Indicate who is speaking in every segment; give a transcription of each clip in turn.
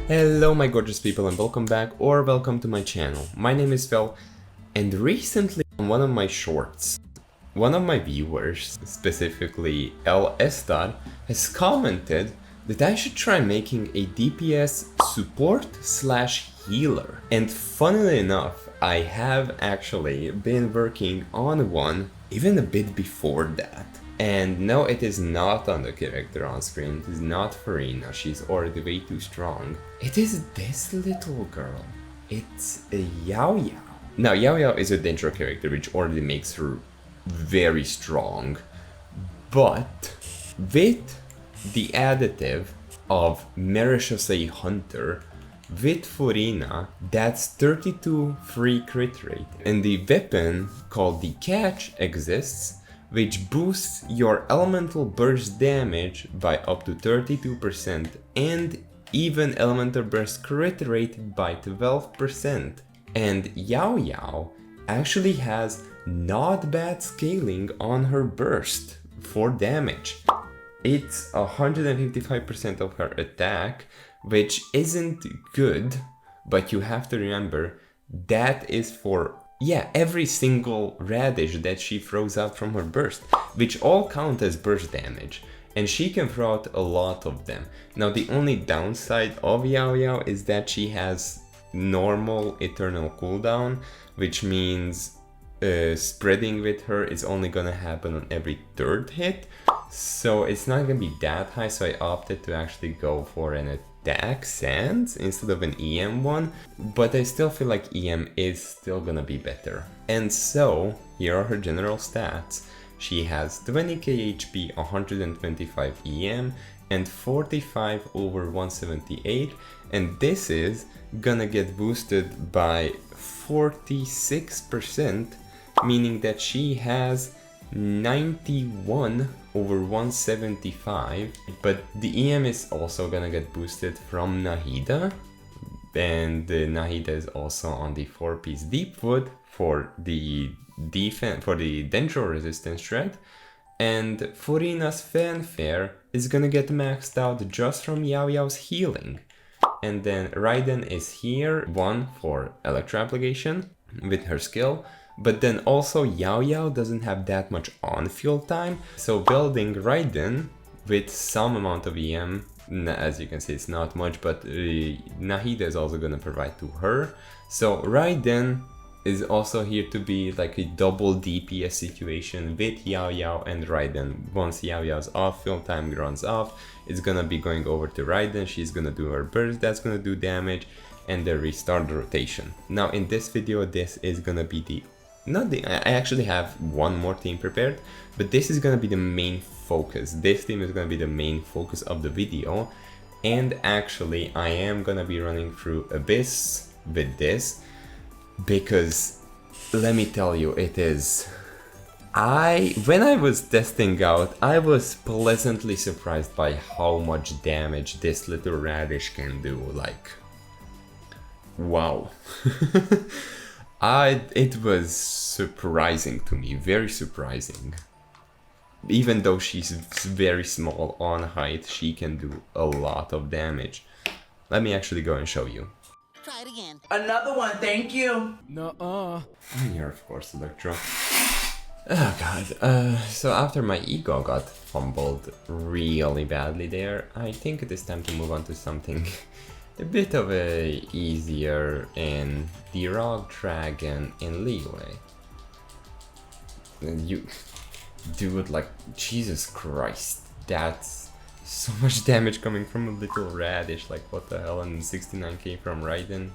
Speaker 1: Hello my gorgeous people and welcome back or welcome to my channel. My name is Phil and recently on one of my shorts, one of my viewers, specifically L. Estar, has commented that I should try making a DPS support / healer. And funnily enough, I have actually been working on one even a bit before that. And no, it is not on the character on screen, it is not Furina, she's already way too strong. It is this little girl. It's a Yaoyao. Now, Yaoyao is a danger character, which already makes her very strong. But with the additive of Marahcausse Hunter, with Furina, that's 32 free crit rate. And the weapon called the Catch exists, which boosts your elemental burst damage by up to 32% and even elemental burst crit rate by 12%. And Yaoyao actually has not bad scaling on her burst for damage. It's 155% of her attack, which isn't good, but you have to remember that is for every single radish that she throws out from her burst, which all count as burst damage, and she can throw out a lot of them. Now the only downside of Yaoyao is that she has normal eternal cooldown, which means spreading with her is only gonna happen on every third hit, so it's not gonna be that high, so I opted to actually go for an attack sands instead of an EM one, but I still feel like EM is still gonna be better. And so here are her general stats. She has 20k HP, 125 EM and 45 over 178, and this is gonna get boosted by 46%, meaning that she has 91 over 175, but the EM is also gonna get boosted from Nahida, and Nahida is also on the 4-piece deep wood for the defense, for the danger resistance shred, and Furina's fanfare is gonna get maxed out just from Yaoyao's healing. And then Raiden is here, one for electro application with her skill, but then also Yaoyao doesn't have that much on-field time, so building Raiden with some amount of EM, as you can see it's not much, but Nahida is also gonna provide to her. So Raiden is also here to be like a double DPS situation with Yaoyao and Raiden. Once Yaoyao's off-field time runs off, it's gonna be going over to Raiden, she's gonna do her burst, that's gonna do damage, and then restart the rotation. Now in this video, this is gonna be I actually have one more team prepared, but this is gonna be the main focus. This team is gonna be the main focus of the video, and actually I am gonna be running through Abyss with this, because let me tell you, it is... when I was testing out, I was pleasantly surprised by how much damage this little radish can do, like... wow. It was surprising to me, very surprising. Even though she's very small on height, she can do a lot of damage. Let me actually go and show you.
Speaker 2: Try it again.
Speaker 3: Another one, thank you.
Speaker 1: And here, of course, Electro. Oh god, so after my ego got fumbled really badly there, I think it is time to move on to something a bit of a easier in the Rock Dragon in Leeway. And you... dude, like, Jesus Christ, that's so much damage coming from a little radish, like what the hell, and 69k from Raiden.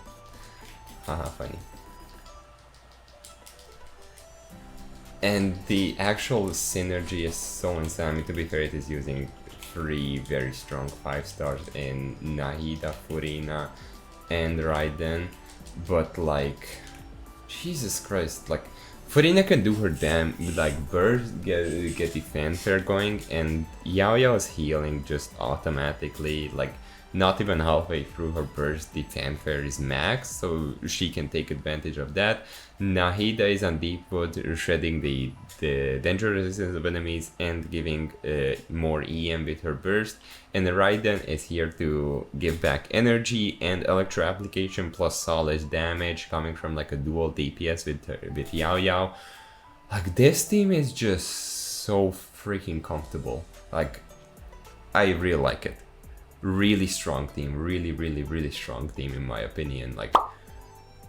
Speaker 1: Haha, funny. And the actual synergy is so insane. I mean, to be fair, it is using 3 very strong 5 stars in Nahida, Furina, and Raiden, but like, Jesus Christ, like, Furina can do her burst, get the fanfare going, and Yaoyao's healing just automatically, like, not even halfway through her burst, the fanfare is max, so she can take advantage of that. Nahida is on Deepwood, shredding the danger resistance of enemies and giving more EM with her burst. And Raiden is here to give back energy and electro application plus solid damage coming from like a dual DPS with Yaoyao. Like, this team is just so freaking comfortable. Like, I really like it. Really strong team, really strong team in my opinion. Like,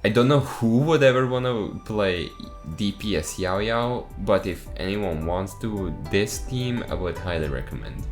Speaker 1: I don't know who would ever want to play DPS Yaoyao, but if anyone wants to, this team I would highly recommend.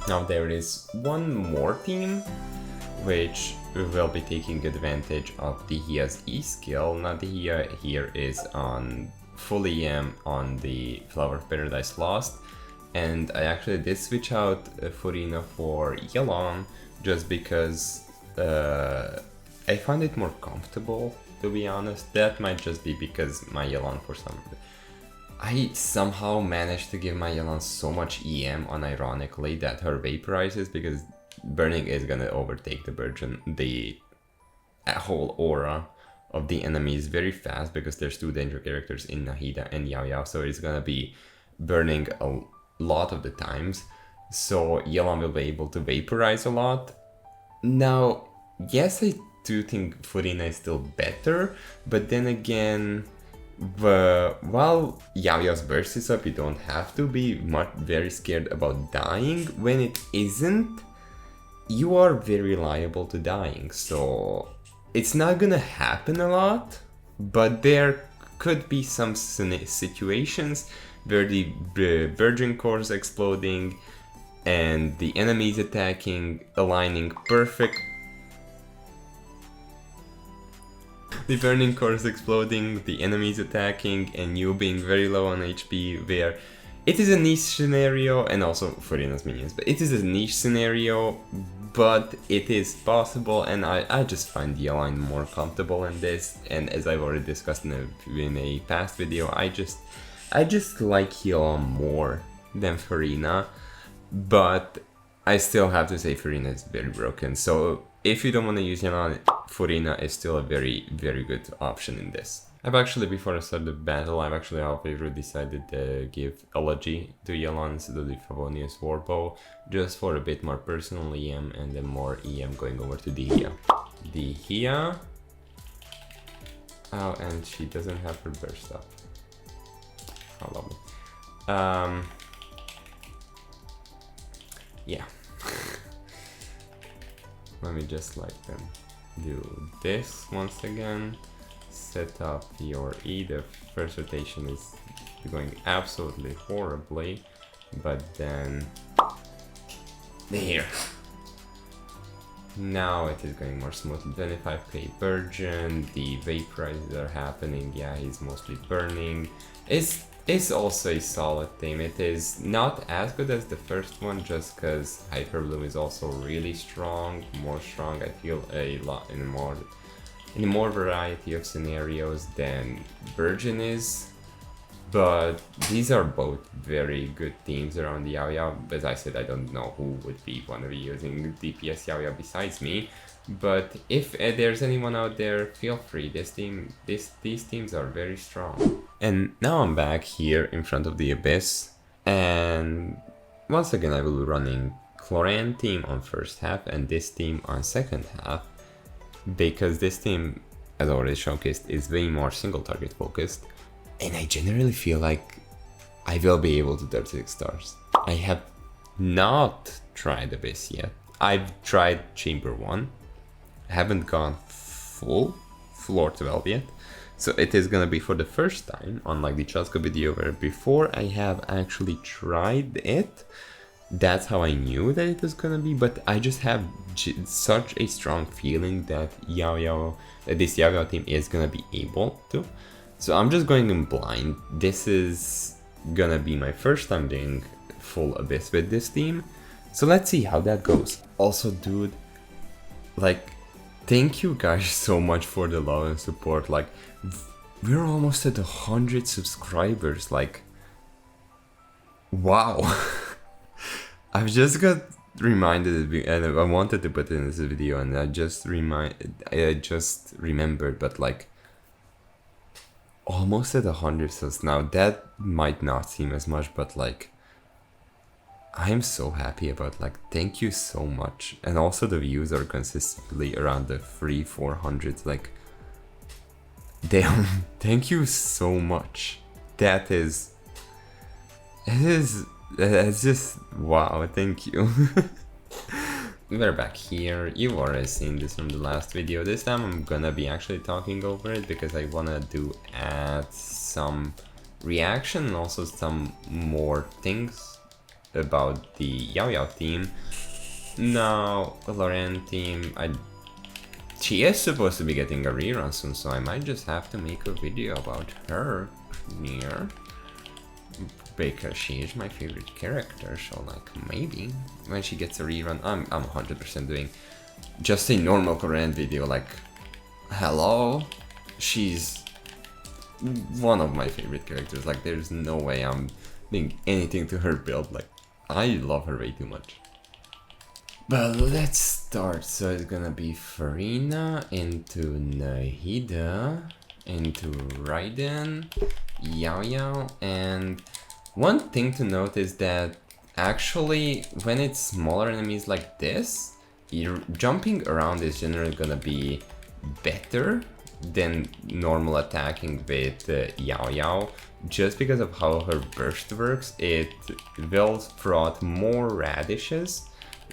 Speaker 1: Now there is one more team which will be taking advantage of Dehia's E skill. Now Dehia here is on full EM on the Flower of Paradise Lost, and I actually did switch out Furina for Yelan just because I find it more comfortable, to be honest. That might just be because my Yelan for some reason. I somehow managed to give my Yelan so much EM unironically that her vaporizes, because burning is gonna overtake the whole aura of the enemies very fast, because there's two danger characters in Nahida and Yaoyao, so it's gonna be burning a lot of the times. So Yelan will be able to vaporize a lot. Now, yes, I do think Furina is still better, but then again, while Yaoyao's burst is up, you don't have to be very scared about dying. When it isn't, you are very liable to dying, so it's not gonna happen a lot, but there could be some situations where the Virgin Core is exploding and the enemies attacking, aligning perfect. The Burning Core is exploding, the enemies attacking, and you being very low on HP, where it is a niche scenario, and also Furina's minions, but it is a niche scenario, but it is possible, and I just find the Align more comfortable in this, and as I've already discussed in a past video, I just like Yelan more than Furina, but I still have to say Furina is very broken, so if you don't want to use Yelan, Furina is still a very good option in this. I've actually, before I start the battle, I've actually halfway through decided to give Elegy to Yelan instead of the Favonius Warbow, just for a bit more personal EM and then more EM going over to Dehia. Dehia. Oh, and she doesn't have her burst up. How lovely. Yeah. Let me just do this once again. Set up your E. The first rotation is going absolutely horribly, but then there. Now it is going more smoothly. 25k Virgin, the vaporizes are happening. Yeah, he's mostly burning. It's also a solid team. It is not as good as the first one, just because Hyper Bloom is also really strong, more strong. I feel a lot in more in more variety of scenarios than Virgin is. But these are both very good teams around the Yaoyao. As I said, I don't know who would be one of you using DPS Yaoyao besides me. But if there's anyone out there, feel free. These teams are very strong. And now I'm back here in front of the Abyss. And once again, I will be running Chlorian team on first half and this team on second half. Because this team, as already showcased, is way more single target focused. And I generally feel like I will be able to 36 stars. I have not tried Abyss yet. I've tried Chamber 1. I haven't gone full floor 12 yet. So it is gonna be for the first time, unlike the Chaska video where before I have actually tried it. That's how I knew that it was gonna be, but I just have such a strong feeling that this Yaoyao team is gonna be able to. So I'm just going in blind. This is gonna be my first time doing full Abyss with this team. So let's see how that goes. Also, dude, like, thank you guys so much for the love and support. Like, we're almost at 100 subscribers. Like, wow. I've just got reminded, and I wanted to put it in this video, and I just remembered, but like, almost at 100 subs now. That might not seem as much, but like, I'm so happy about, like, thank you so much. And also the views are consistently around the 300-400. Like, damn, thank you so much. It's just wow, thank you. We're back here. You've already seen this from the last video. This time I'm gonna be actually talking over it because I wanna add some reaction and also some more things about the Yaoyao team. Now, the Lorraine team, she is supposed to be getting a rerun soon, so I might just have to make a video about her here. Because she is my favorite character, so like maybe when she gets a rerun, I'm 100% doing just a normal Korean video, like, hello, she's one of my favorite characters. Like, there's no way I'm doing anything to her build. Like, I love her way too much. But let's start. So it's gonna be Furina into Nahida, into Raiden, Yaoyao, and one thing to note is that actually when it's smaller enemies like this, jumping around is generally gonna be better than normal attacking with Yaoyao, just because of how her burst works. It will throw out more radishes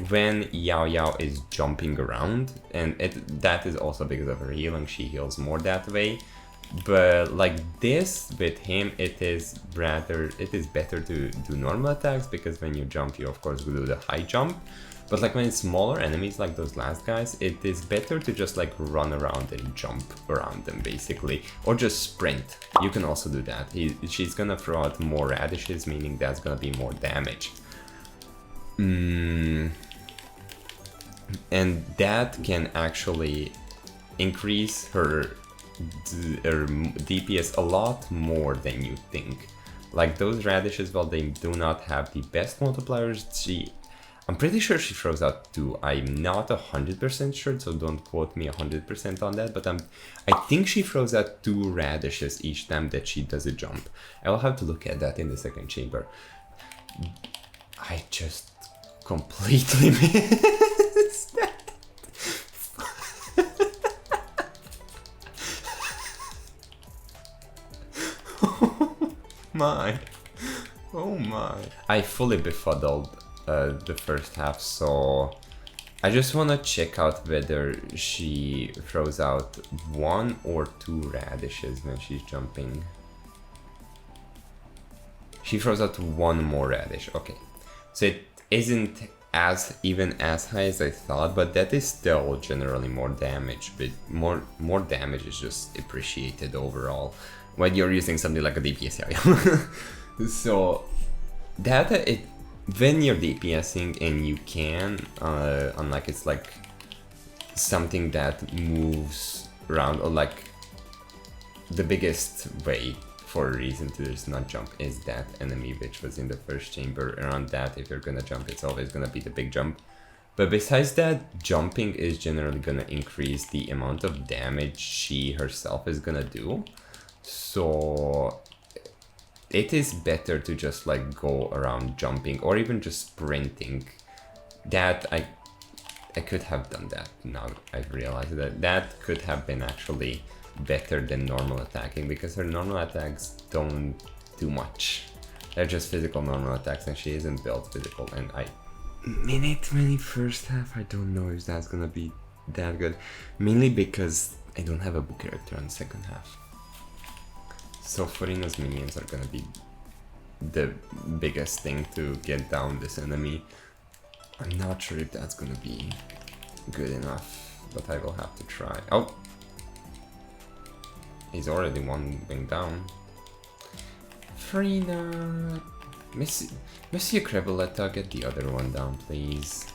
Speaker 1: when Yaoyao is jumping around, and that is also because of her healing. She heals more that way. But like this with him, it is better to do normal attacks, because when you jump, you of course do the high jump. But like when it's smaller enemies like those last guys, it is better to just like run around and jump around them basically, or just sprint. You can also do that. She's gonna throw out more radishes, meaning that's gonna be more damage. And that can actually increase her DPS a lot more than you think. Like those radishes, while they do not have the best multipliers, I'm pretty sure she throws out 2. I'm not 100% sure, so don't quote me 100% on that, but I think she throws out 2 radishes each time that she does a jump. I will have to look at that in the second chamber. I just completely missed that. Oh my. I fully befuddled the first half, so I just want to check out whether she throws out 1 or 2 radishes when she's jumping. She throws out 1 more radish. Okay, so it isn't even as high as I thought, but that is still generally more damage. But more damage is just appreciated overall when you're using something like a DPS Yaoyao. So that when you're DPSing and you can, unlike it's like something that moves round, or like the biggest way for a reason to just not jump is that enemy which was in the first chamber. Around that, if you're gonna jump, it's always gonna be the big jump. But besides that, jumping is generally gonna increase the amount of damage she herself is gonna do. So it is better to just like go around jumping or even just sprinting. That I could have done that. Now I've realized that could have been actually better than normal attacking, because her normal attacks don't do much. They're just physical normal attacks, and she isn't built physical. And mainly first half, I don't know if that's gonna be that good. Mainly because I don't have a book character on the second half. So Furina's minions are gonna be the biggest thing to get down this enemy. I'm not sure if that's gonna be good enough, but I will have to try. Oh! He's already one wing down. Furina... Monsieur Creboletta, get the other one down, please.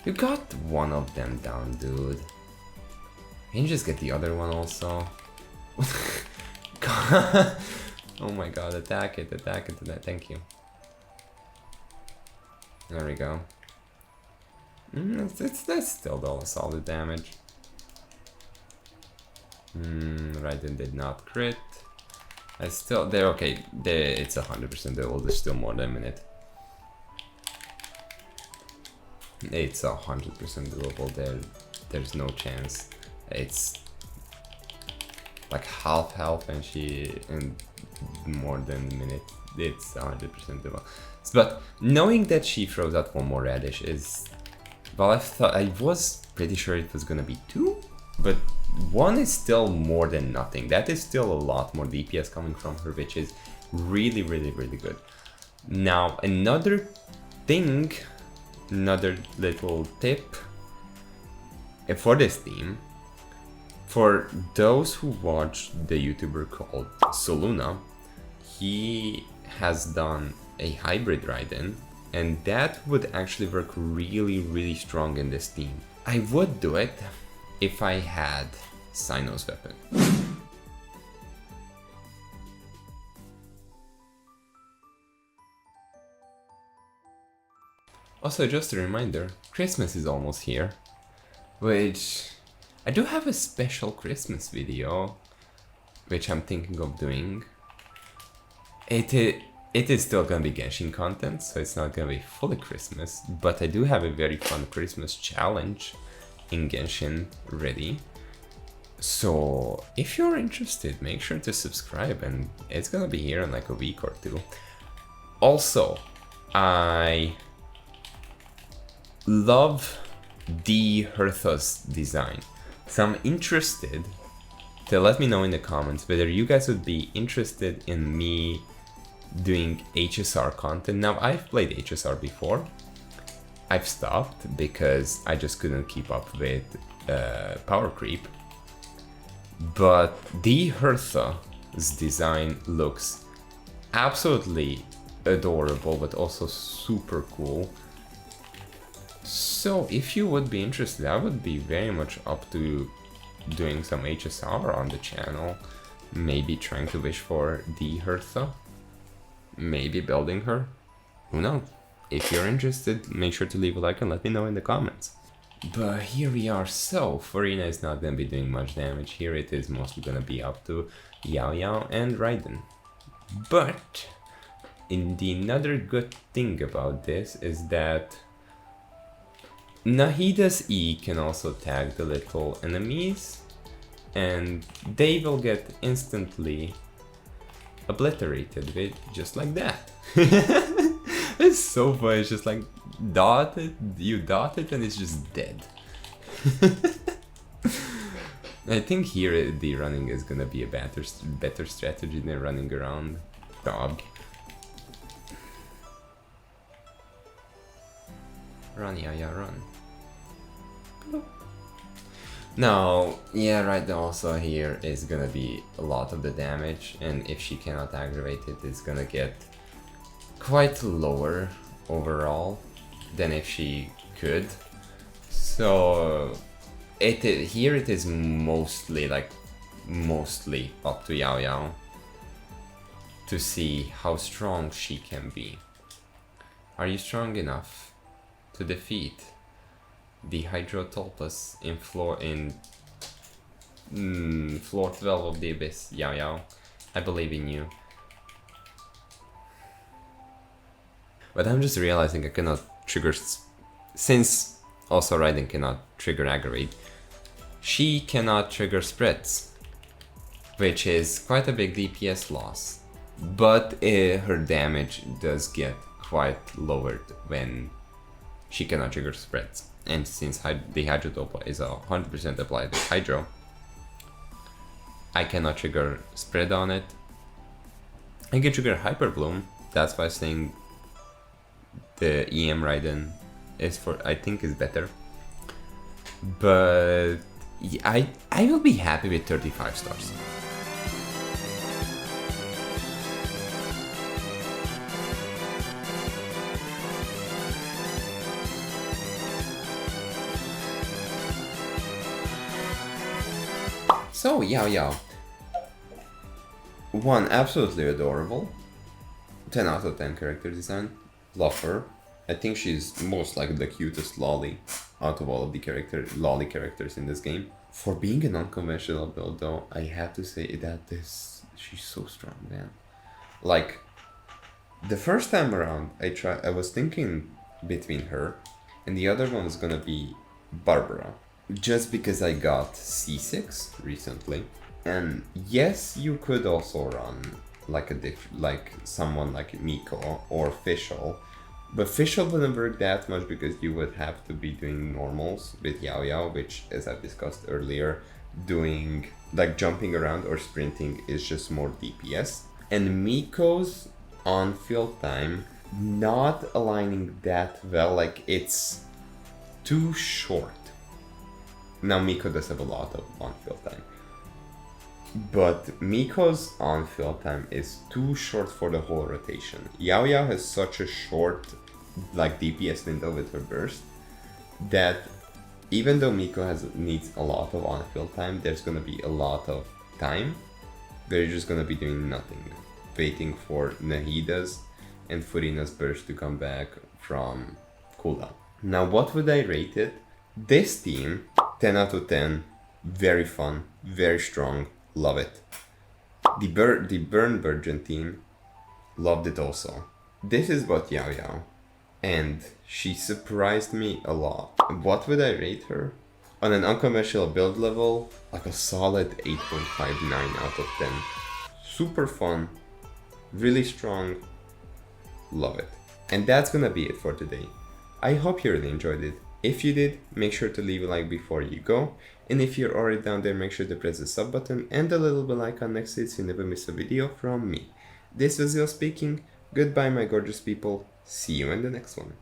Speaker 1: You got one of them down, dude. Can you just get the other one also? Oh my god, attack it, thank you. There we go. That's still all solid damage. Raiden did not crit. They're okay. It's 100% doable. There's still more than a minute. It's 100% doable. There's no chance. It's like half health, and in more than a minute. It's 100% doable. But knowing that she throws out one more radish is, well, I was pretty sure it was gonna be 2, but 1 is still more than nothing. That is still a lot more DPS coming from her, which is really, really, really good. Now, another thing, another little tip for this team, for those who watch the YouTuber called Soluna, he has done a hybrid Raiden, and that would actually work really, really strong in this team. I would do it if I had Sino's weapon. Also, just a reminder, Christmas is almost here, which I do have a special Christmas video, which I'm thinking of doing. It is still gonna be Genshin content, so it's not gonna be fully Christmas, but I do have a very fun Christmas challenge in Genshin ready. So if you're interested, make sure to subscribe, and it's gonna be here in like a week or 2. Also, I love the Hertha's design, so I'm interested to let me know in the comments whether you guys would be interested in me doing HSR content. Now, I've played HSR before. I've stopped because I just couldn't keep up with power creep. But the Hertha's design looks absolutely adorable, but also super cool. So if you would be interested, I would be very much up to doing some HSR on the channel. Maybe trying to wish for the Hertha. Maybe building her. Who knows? If you're interested, make sure to leave a like and let me know in the comments. But here we are. So Furina is not going to be doing much damage. Here it is mostly going to be up to Yaoyao and Raiden. But another good thing about this is that Nahida's E can also tag the little enemies, and they will get instantly obliterated with just like that. It's so funny. It's just like you dot it and it's just dead. I think here the running is gonna be a better strategy than running around dog. Run, yeah, run. Now, yeah, right, also here is gonna be a lot of the damage, and if she cannot aggravate it, it's gonna get quite lower overall than if she could. So here it is mostly up to Yaoyao to see how strong she can be. Are you strong enough to defeat the Hydrotolpus in floor 12 of the Abyss, Yaoyao? I believe in you. But I'm just realizing I cannot trigger, since also Raiden cannot trigger Aggravate, she cannot trigger Spreads, which is quite a big DPS loss. But her damage does get quite lowered when she cannot trigger Spreads. And since the Hydrotopia is 100% applied with Hydro, I cannot trigger Spread on it. I can trigger Hyper Bloom, that's why I'm saying the EM Raiden I think is better. But I will be happy with 35 stars. So, Yaoyao. 1, absolutely adorable. 10 out of 10 character design. Love her. I think she's most like the cutest lolly out of all of the lolly characters in this game. For being an unconventional build though, I have to say that she's so strong, man. Like, the first time around I was thinking between her and the other one is gonna be Barbara. Just because I got C6 recently. And yes, you could also run like someone like Miko or Fischl, but Fischl wouldn't work that much because you would have to be doing normals with Yaoyao, which, as I discussed earlier, doing like jumping around or sprinting is just more DPS. And Miko's on-field time not aligning that well, like it's too short. Now Miko does have a lot of on-field time, but Miko's on-field time is too short for the whole rotation. Yaoyao has such a short like DPS window with her burst that even though Miko needs a lot of on-field time, there's gonna be a lot of time they're just gonna be doing nothing, waiting for Nahida's and Furina's burst to come back from cooldown. Now what would I rate it? This team, 10 out of 10, very fun, very strong, love it. The Burn Virgin team, loved it also. This is what Yaoyao, and she surprised me a lot. What would I rate her? On an unconventional build level, like a solid 8.59 out of 10. Super fun, really strong, love it. And that's gonna be it for today. I hope you really enjoyed it. If you did, make sure to leave a like before you go. And if you're already down there, make sure to press the sub button and the little bell icon next to it so you never miss a video from me. This was Yo speaking. Goodbye, my gorgeous people. See you in the next one.